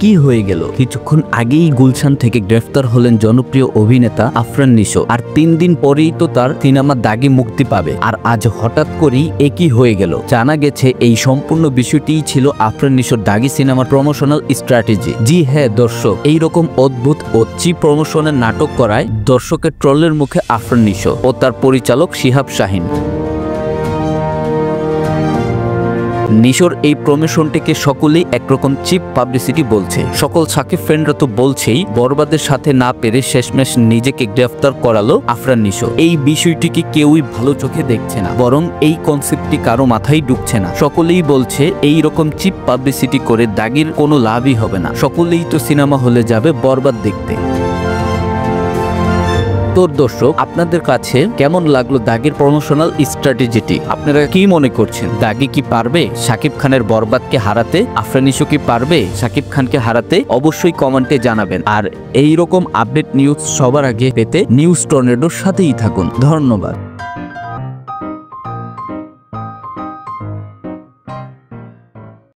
কি হয়ে গেল? কিছুক্ষণ আগেই গুলশান থেকে গ্রেফতার হলেন জনপ্রিয় অভিনেতা আফরান নিশো, আর 3 দিন পরেই তো তার সিনেমা দাগি মুক্তি পাবে। আর আজ হঠাৎ করেই কি হয়ে গেল? জানা গেছে এই সম্পূর্ণ বিষয়টিই ছিল আফরান নিশোর দাগি সিনেমার প্রমোশনাল স্ট্র্যাটেজি। জি হ্যাঁ দর্শক, এইরকম অদ্ভুত ও চিপ প্রমোশনের নাটক করায় দর্শকের ট্রলের মুখে আফরান নিশো ও তার পরিচালক শিহাব শাহিন। নিশোর এই প্রমোশনটিকে সকলেই একরকম চিপ পাবলিসিটি বলছে। সকল সাকিব ফ্যানরা তো বলছেই বরবাদের সাথে না পেরে শেষমেশ নিজেকে গ্রেফতার করালো আফরান নিশো। এই বিষয়টিকে কেউই ভালো চোখে দেখছে না, বরং এই কনসেপ্টটি কারো মাথায় ঢুকছে না। সকলেই বলছে এই রকম চিপ পাবলিসিটি করে দাগির কোনো লাভই হবে না, সকলেই তো সিনেমা হলে যাবে বরবাদ দেখতে। দর্শক, আপনাদের কাছে কেমন লাগলো দাগির প্রমোশনাল স্ট্র্যাটেজিটি? আপনারা কি মনে করছেন, দাগি কি পারবে শাকিব খানের বরবাদকে হারাতে? আফরান নিশো কি পারবে শাকিব খানকে হারাতে? অবশ্যই কমেন্টে জানাবেন। আর এই রকম আপডেট নিউজ সবার আগে পেতে নিউজ টর্নেডোর সাথেই থাকুন। ধন্যবাদ।